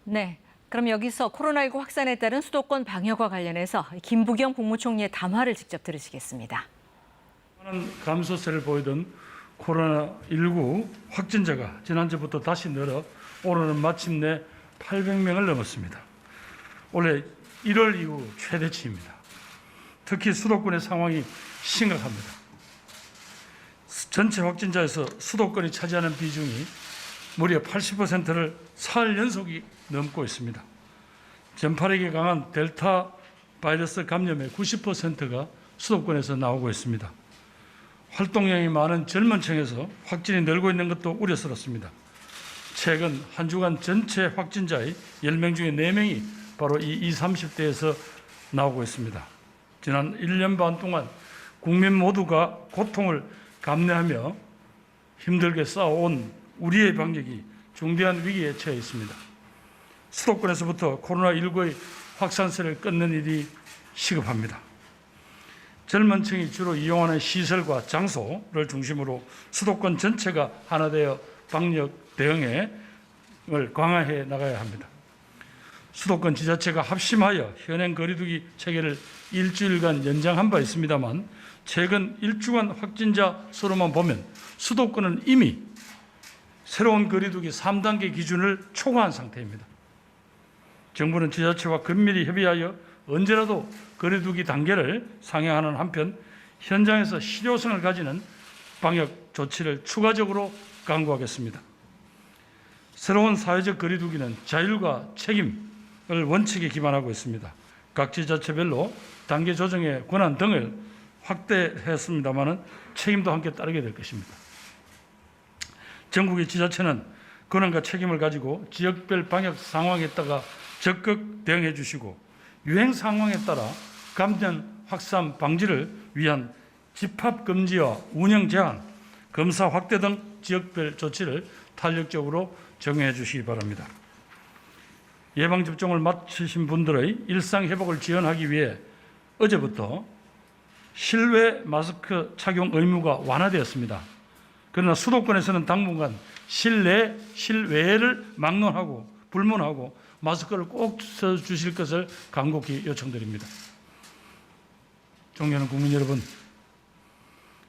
네. 그럼 여기서 코로나19 확산에 따른 수도권 방역과 관련해서 김부겸 국무총리의 담화를 직접 들으시겠습니다. 많은 감소세를 보이던 코로나19 확진자가 지난주부터 다시 늘어 오늘은 마침내 800명을 넘었습니다. 올해 1월 이후 최대치입니다. 특히 수도권의 상황이 심각합니다. 전체 확진자에서 수도권이 차지하는 비중이 무려 80%를 사흘 연속이 넘고 있습니다. 전파력이 강한 델타 바이러스 감염의 90%가 수도권에서 나오고 있습니다. 활동량이 많은 젊은 층에서 확진이 늘고 있는 것도 우려스럽습니다. 최근 한 주간 전체 확진자의 10명 중에 4명이 바로 이 20, 30대에서 나오고 있습니다. 지난 1년 반 동안 국민 모두가 고통을 감내하며 힘들게 쌓아온 우리의 방역이 중대한 위기에 처해 있습니다. 수도권에서부터 코로나19의 확산세를 끊는 일이 시급합니다. 젊은 층이 주로 이용하는 시설과 장소를 중심으로 수도권 전체가 하나 되어 방역 대응을 강화해 나가야 합니다. 수도권 지자체가 합심하여 현행 거리두기 체계를 일주일간 연장한 바 있습니다만 최근 일주간 확진자 수로만 보면 수도권은 이미 새로운 거리두기 3단계 기준을 초과한 상태입니다. 정부는 지자체와 긴밀히 협의하여 언제라도 거리두기 단계를 상향하는 한편 현장에서 실효성을 가지는 방역 조치를 추가적으로 강구하겠습니다. 새로운 사회적 거리두기는 자율과 책임을 원칙에 기반하고 있습니다. 각 지자체별로 단계 조정의 권한 등을 확대했습니다마는 책임도 함께 따르게 될 것입니다. 전국의 지자체는 권한과 책임을 가지고 지역별 방역 상황에 따라 적극 대응해 주시고 유행 상황에 따라 감염 확산 방지를 위한 집합 금지와 운영 제한, 검사 확대 등 지역별 조치를 탄력적으로 적용해 주시기 바랍니다. 예방접종을 마치신 분들의 일상 회복을 지원하기 위해 어제부터 실외 마스크 착용 의무가 완화되었습니다. 그러나 수도권에서는 당분간 실내, 실외를 막론하고 불문하고 마스크를 꼭 써주실 것을 간곡히 요청드립니다. 존경하는 국민 여러분,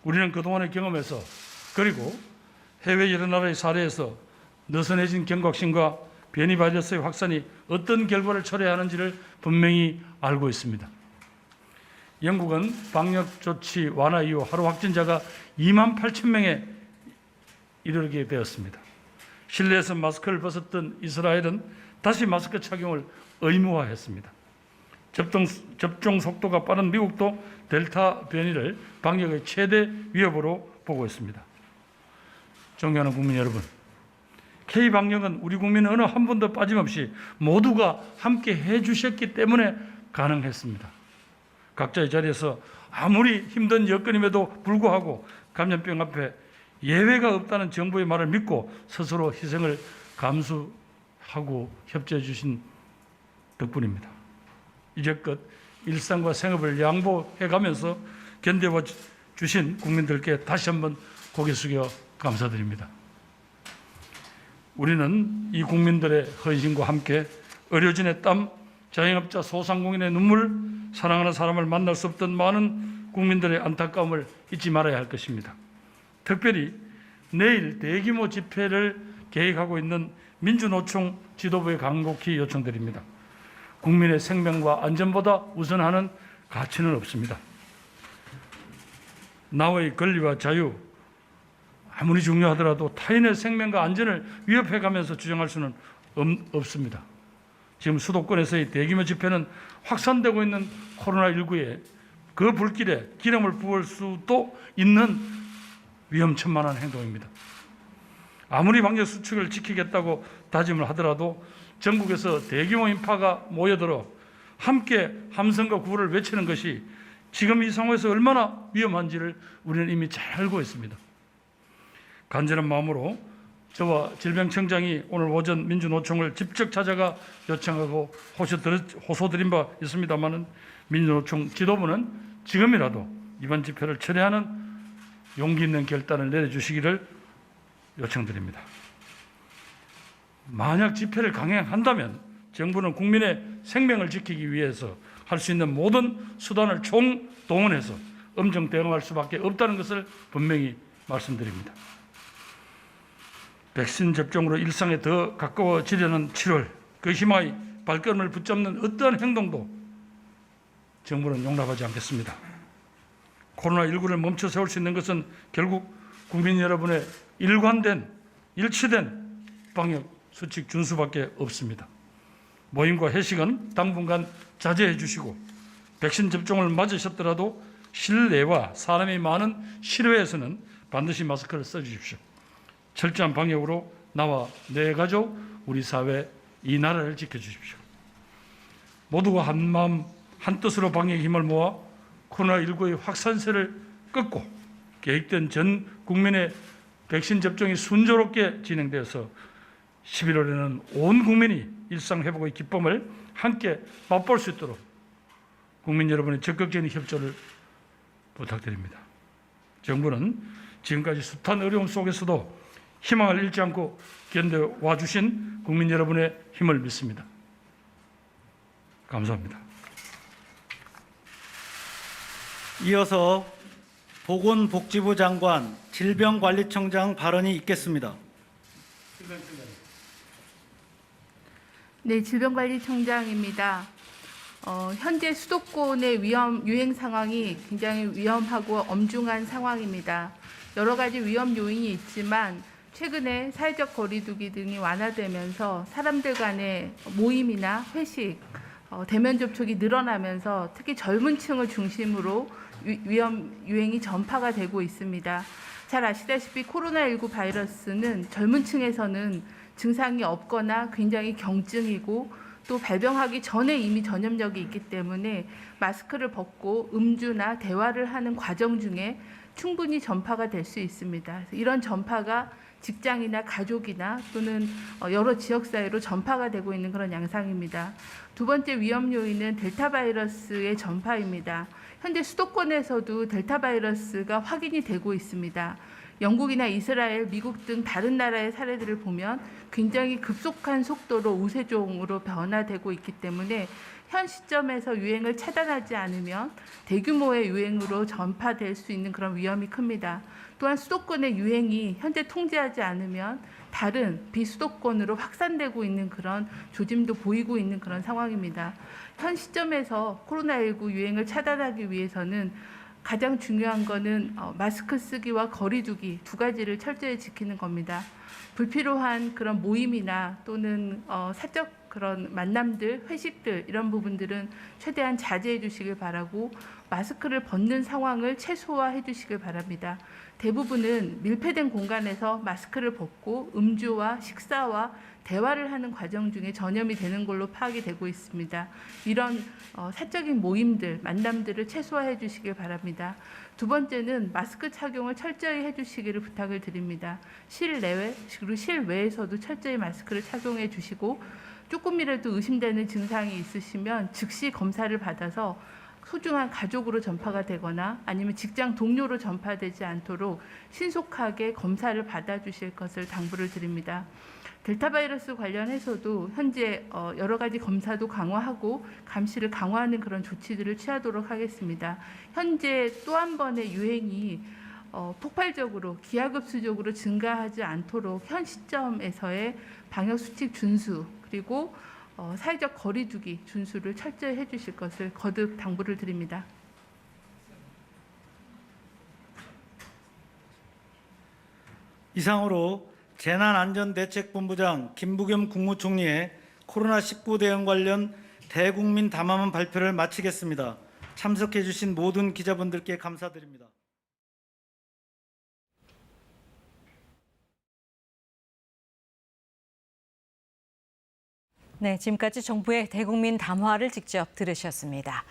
우리는 그동안의 경험에서 그리고 해외 여러 나라의 사례에서 느슨해진 경각심과 변이 바이러스의 확산이 어떤 결과를 초래해야 하는지를 분명히 알고 있습니다. 영국은 방역 조치 완화 이후 하루 확진자가 2만 8천 명에 이르게 되었습니다. 실내에서 마스크를 벗었던 이스라엘은 다시 마스크 착용을 의무화했습니다. 접종 속도가 빠른 미국도 델타 변이를 방역의 최대 위협으로 보고 있습니다. 존경하는 국민 여러분, K방역은 우리 국민 어느 한 분도 빠짐없이 모두가 함께 해주셨기 때문에 가능했습니다. 각자의 자리에서 아무리 힘든 여건임에도 불구하고 감염병 앞에 예외가 없다는 정부의 말을 믿고 스스로 희생을 감수하고 협조해 주신 덕분입니다. 이제껏 일상과 생업을 양보해 가면서 견뎌와 주신 국민들께 다시 한번 고개 숙여 감사드립니다. 우리는 이 국민들의 헌신과 함께 의료진의 땀, 자영업자 소상공인의 눈물, 사랑하는 사람을 만날 수 없던 많은 국민들의 안타까움을 잊지 말아야 할 것입니다. 특별히 내일 대규모 집회를 계획하고 있는 민주노총 지도부에 간곡히 요청드립니다. 국민의 생명과 안전보다 우선하는 가치는 없습니다. 나의 권리와 자유, 아무리 중요하더라도 타인의 생명과 안전을 위협해가면서 주장할 수는 없습니다. 지금 수도권에서의 대규모 집회는 확산되고 있는 코로나19에 그 불길에 기름을 부을 수도 있는 위험천만한 행동입니다. 아무리 방역 수칙을 지키겠다고 다짐을 하더라도 전국에서 대규모 인파가 모여들어 함께 함성과 구호를 외치는 것이 지금 이 상황에서 얼마나 위험한지를 우리는 이미 잘 알고 있습니다. 간절한 마음으로 저와 질병청장이 오늘 오전 민주노총을 직접 찾아가 요청하고 호소드린 바 있습니다마는 민주노총 지도부는 지금이라도 이번 집회를 철회하는 용기 있는 결단을 내려주시기를 요청드립니다. 만약 집회를 강행한다면 정부는 국민의 생명을 지키기 위해서 할 수 있는 모든 수단을 총동원해서 엄정 대응할 수밖에 없다는 것을 분명히 말씀드립니다. 백신 접종으로 일상에 더 가까워지려는 7월, 그 희망의 발걸음을 붙잡는 어떠한 행동도 정부는 용납하지 않겠습니다. 코로나19를 멈춰 세울 수 있는 것은 결국 국민 여러분의 일관된, 일치된 방역 수칙 준수밖에 없습니다. 모임과 회식은 당분간 자제해 주시고 백신 접종을 맞으셨더라도 실내와 사람이 많은 실외에서는 반드시 마스크를 써주십시오. 철저한 방역으로 나와 내 가족, 우리 사회, 이 나라를 지켜주십시오. 모두가 한마음 한뜻으로 방역의 힘을 모아 코로나19의 확산세를 끊고 계획된 전 국민의 백신 접종이 순조롭게 진행되어서 11월에는 온 국민이 일상 회복의 기쁨을 함께 맛볼 수 있도록 국민 여러분의 적극적인 협조를 부탁드립니다. 정부는 지금까지 숱한 어려움 속에서도 희망을 잃지 않고 견뎌와 주신 국민 여러분의 힘을 믿습니다. 감사합니다. 이어서 보건복지부 장관, 질병관리청장 발언이 있겠습니다. 네, 질병관리청장입니다. 현재 수도권의 유행 상황이 굉장히 위험하고 엄중한 상황입니다. 여러 가지 위험 요인이 있지만 최근에 사회적 거리두기 등이 완화되면서 사람들 간의 모임이나 회식, 대면 접촉이 늘어나면서 특히 젊은 층을 중심으로 유행이 전파가 되고 있습니다. 잘 아시다시피 코로나19 바이러스는 젊은 층에서는 증상이 없거나 굉장히 경증이고 또 발병하기 전에 이미 전염력이 있기 때문에 마스크를 벗고 음주나 대화를 하는 과정 중에 충분히 전파가 될 수 있습니다. 이런 전파가 직장이나 가족이나 또는 여러 지역사회로 전파가 되고 있는 그런 양상입니다. 두 번째 위험 요인은 델타 바이러스의 전파입니다. 현재 수도권에서도 델타 바이러스가 확인이 되고 있습니다. 영국이나 이스라엘, 미국 등 다른 나라의 사례들을 보면 굉장히 급속한 속도로 우세종으로 변화되고 있기 때문에 현 시점에서 유행을 차단하지 않으면 대규모의 유행으로 전파될 수 있는 그런 위험이 큽니다. 또한 수도권의 유행이 현재 통제하지 않으면 다른 비수도권으로 확산되고 있는 그런 조짐도 보이고 있는 그런 상황입니다. 현 시점에서 코로나19 유행을 차단하기 위해서는 가장 중요한 거는 마스크 쓰기와 거리 두기 두 가지를 철저히 지키는 겁니다. 불필요한 그런 모임이나 또는 사적 그런 만남들, 회식들 이런 부분들은 최대한 자제해 주시길 바라고 마스크를 벗는 상황을 최소화해 주시길 바랍니다. 대부분은 밀폐된 공간에서 마스크를 벗고 음주와 식사와 대화를 하는 과정 중에 전염이 되는 걸로 파악이 되고 있습니다. 이런 사적인 모임들, 만남들을 최소화해 주시길 바랍니다. 두 번째는 마스크 착용을 철저히 해 주시기를 부탁을 드립니다. 실내외 그리고 실외에서도 철저히 마스크를 착용해 주시고 조금이라도 의심되는 증상이 있으시면 즉시 검사를 받아서 소중한 가족으로 전파가 되거나 아니면 직장 동료로 전파되지 않도록 신속하게 검사를 받아주실 것을 당부를 드립니다. 델타 바이러스 관련해서도 현재 여러 가지 검사도 강화하고 감시를 강화하는 그런 조치들을 취하도록 하겠습니다. 현재 또 한 번의 유행이 폭발적으로 기하급수적으로 증가하지 않도록 현 시점에서의 방역 수칙 준수 그리고 사회적 거리 두기 준수를 철저히 해 주실 것을 거듭 당부를 드립니다. 이상으로 재난안전대책본부장 김부겸 국무총리의 코로나19 대응 관련 대국민 담화문 발표를 마치겠습니다. 참석해 주신 모든 기자분들께 감사드립니다. 네, 지금까지 정부의 대국민 담화를 직접 들으셨습니다.